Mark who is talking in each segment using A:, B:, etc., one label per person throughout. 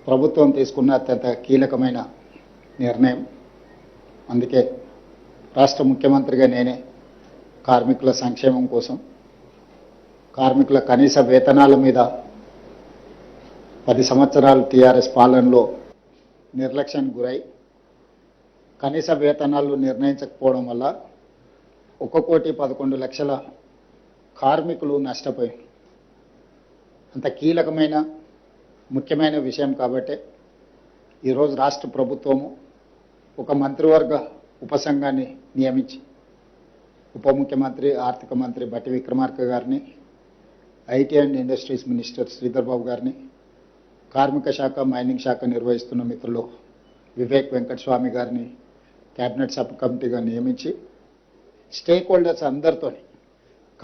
A: ప్రభుత్వం తీసుకున్న అత్యంత కీలకమైన నిర్ణయం. అందుకే రాష్ట్ర ముఖ్యమంత్రిగా నేనే కార్మికుల సంక్షేమం కోసం, కార్మికుల కనీస వేతనాల మీద 10 సంవత్సరాలు టీఆర్ఎస్ పాలనలో నిర్లక్ష్యానికి గురై కనీస వేతనాలు నిర్ణయించకపోవడం వల్ల 1,11,00,000 కార్మికులు నష్టపోయారు. అంత కీలకమైన ముఖ్యమైన విషయం కాబట్టి ఈరోజు రాష్ట్ర ప్రభుత్వము ఒక మంత్రివర్గ ఉపసంఘాన్ని నియమించి ఉప ముఖ్యమంత్రి ఆర్థిక మంత్రి బట్టి విక్రమార్క గారిని, IT and industries minister Sridhar Babu గారిని, కార్మిక శాఖ మైనింగ్ శాఖ నిర్వహిస్తున్న మిత్రులు వివేక్ వెంకటస్వామి గారిని క్యాబినెట్ సబ్ కమిటీగా నియమించి స్టేక్ హోల్డర్స్ అందరితో,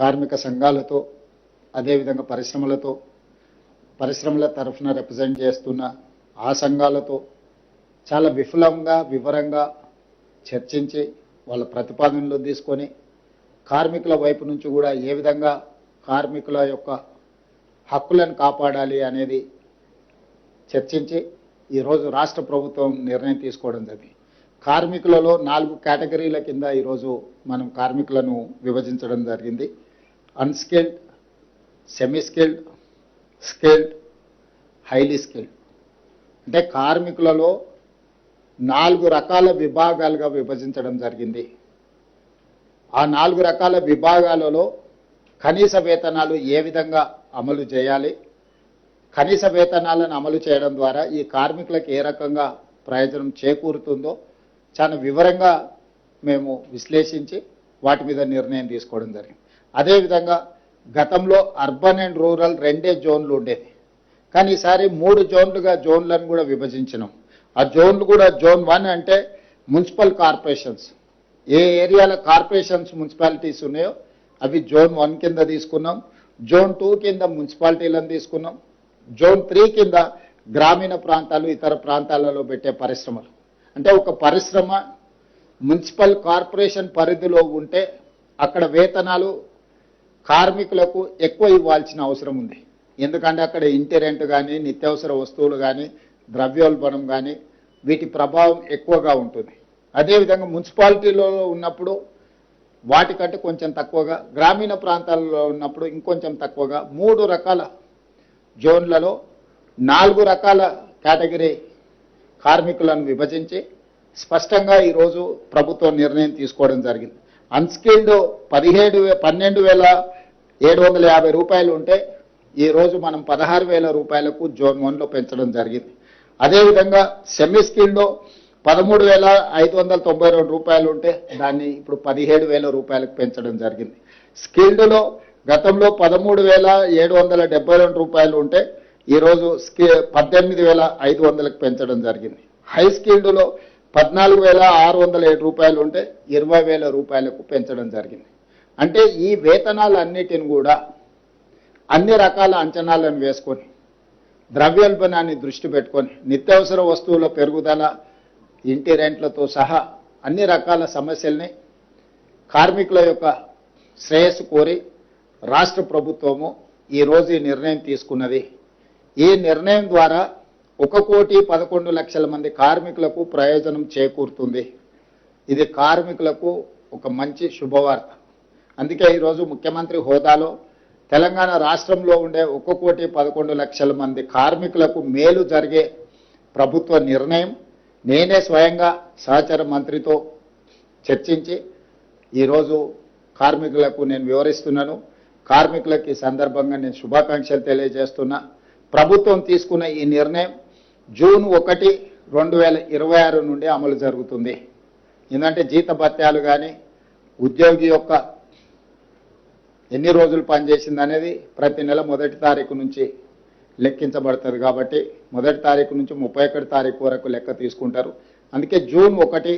A: కార్మిక సంఘాలతో, అదేవిధంగా పరిశ్రమల తరఫున రిప్రజెంట్ చేస్తున్న ఆ సంఘాలతో చాలా వివరంగా చర్చించి వాళ్ళ ప్రతిపాదనలు తీసుకొని కార్మికుల వైపు నుంచి కూడా ఏ విధంగా కార్మికుల యొక్క హక్కులను కాపాడాలి అనేది చర్చించి ఈరోజు రాష్ట్ర ప్రభుత్వం నిర్ణయం తీసుకోవడం జరిగింది. కార్మికులలో 4 కేటగిరీల కింద ఈరోజు మనం కార్మికులను విభజించడం జరిగింది. Unskilled, semi skilled, skilled, highly skilled. అంటే కార్మికులలో 4 రకాల విభాగాలుగా విభజించడం జరిగింది. ఆ 4 రకాల విభాగాలలో కనీస వేతనాలు ఏ విధంగా అమలు చేయాలి, కనీస వేతనాలను అమలు చేయడం ద్వారా ఈ కార్మికులకు ఏ రకంగా ప్రయోజనం చేకూరుతుందో చాలా వివరంగా మేము విశ్లేషించి వాటి మీద నిర్ణయం తీసుకోవడం జరిగింది. అదేవిధంగా గతంలో అర్బన్ అండ్ రూరల్ 2 జోన్లు ఉండేది, కానీ ఈసారి 3 జోన్లను కూడా విభజించినాం. ఆ జోన్లు కూడా జోన్ 1 అంటే మున్సిపల్ కార్పొరేషన్స్, ఏ ఏరియాల కార్పొరేషన్స్ మున్సిపాలిటీస్ ఉన్నాయో అవి జోన్ 1 కింద తీసుకున్నాం. జోన్ 2 కింద మున్సిపాలిటీలను తీసుకున్నాం. జోన్ 3 కింద గ్రామీణ ప్రాంతాలు, ఇతర ప్రాంతాలలో పెట్టే పరిశ్రమలు. అంటే ఒక పరిశ్రమ మున్సిపల్ కార్పొరేషన్ పరిధిలో ఉంటే అక్కడ వేతనాలు కార్మికులకు ఎక్కువ ఇవ్వాల్సిన అవసరం ఉంది. ఎందుకంటే అక్కడ ఇంటి రెంట్ కానీ, నిత్యావసర వస్తువులు కానీ, ద్రవ్యోల్బణం కానీ వీటి ప్రభావం ఎక్కువగా ఉంటుంది. అదేవిధంగా మున్సిపాలిటీలో ఉన్నప్పుడు వాటికంటే కొంచెం తక్కువగా, గ్రామీణ ప్రాంతాల్లో ఉన్నప్పుడు ఇంకొంచెం తక్కువగా 3 రకాల జోన్లలో 4 రకాల కేటగిరీ కార్మికులను విభజించి స్పష్టంగా ఈరోజు ప్రభుత్వం నిర్ణయం తీసుకోవడం జరిగింది. అన్స్కిల్డ్ 12,750 రూపాయలు ఉంటే ఈరోజు మనం 16,000 రూపాయలకు జోన్ 1లో పెంచడం జరిగింది. అదేవిధంగా సెమీ స్కిల్డ్లో 13,592 రూపాయలు ఉంటే దాన్ని ఇప్పుడు 17,000 రూపాయలకు పెంచడం జరిగింది. స్కిల్డ్లో గతంలో 13,772 రూపాయలు ఉంటే ఈరోజు 18,500లకు పెంచడం జరిగింది. హై స్కిల్డ్లో 14,607 రూపాయలు ఉంటే 20,000 రూపాయలకు పెంచడం జరిగింది. అంటే ఈ వేతనాలన్నిటిని కూడా అన్ని రకాల అంచనాలను వేసుకొని, ద్రవ్యోల్బణాన్ని దృష్టి పెట్టుకొని, నిత్యావసర వస్తువుల పెరుగుదల, ఇంటి రెంట్లతో సహా అన్ని రకాల సమస్యల్ని కార్మికుల యొక్క శ్రేయస్సు కోరి రాష్ట్ర ప్రభుత్వము ఈరోజు ఈ నిర్ణయం తీసుకున్నది. ఈ నిర్ణయం ద్వారా 1,11,00,000 మంది కార్మికులకు ప్రయోజనం చేకూరుతుంది. ఇది కార్మికులకు ఒక మంచి శుభవార్త. అందుకే ఈరోజు ముఖ్యమంత్రి హోదాలో తెలంగాణ రాష్ట్రంలో ఉండే 1,11,00,000 మంది కార్మికులకు మేలు జరిగే ప్రభుత్వ నిర్ణయం నేనే స్వయంగా సహచర మంత్రితో చర్చించి ఈరోజు కార్మికులకు నేను వివరిస్తున్నాను. కార్మికులకు ఈ సందర్భంగా నేను శుభాకాంక్షలు తెలియజేస్తున్నా. ప్రభుత్వం తీసుకున్న ఈ నిర్ణయం జూన్ 1, 2026 నుండి అమలు జరుగుతుంది. ఎందుకంటే జీతభత్యాలు కానీ, ఉద్యోగి యొక్క ఎన్ని రోజులు పనిచేసింది అనేది ప్రతి నెల 1వ తారీఖు నుంచి లెక్కించబడుతుంది. కాబట్టి 1వ తారీఖు నుంచి 31వ తారీఖు వరకు లెక్క తీసుకుంటారు. అందుకే జూన్ 1,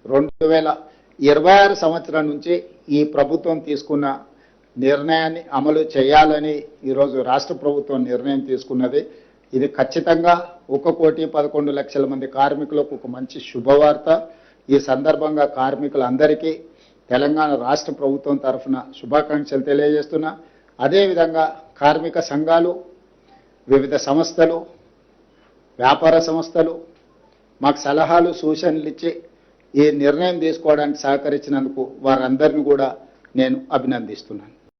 A: 2026 సంవత్సరం నుంచి ఈ ప్రభుత్వం తీసుకున్న నిర్ణయాన్ని అమలు చేయాలని ఈరోజు రాష్ట్ర ప్రభుత్వం నిర్ణయం తీసుకున్నది. ఇది ఖచ్చితంగా 1,11,00,000 మంది కార్మికులకు ఒక మంచి శుభవార్త. ఈ సందర్భంగా కార్మికులందరికీ తెలంగాణ రాష్ట్ర ప్రభుత్వం తరఫున శుభాకాంక్షలు తెలియజేస్తున్నా. అదేవిధంగా కార్మిక సంఘాలు, వివిధ సంస్థలు, వ్యాపార సంస్థలు మాకు సలహాలు సూచనలు ఇచ్చి ఈ నిర్ణయం తీసుకోవడానికి సహకరించినందుకు వారందరిని కూడా నేను అభినందిస్తున్నాను.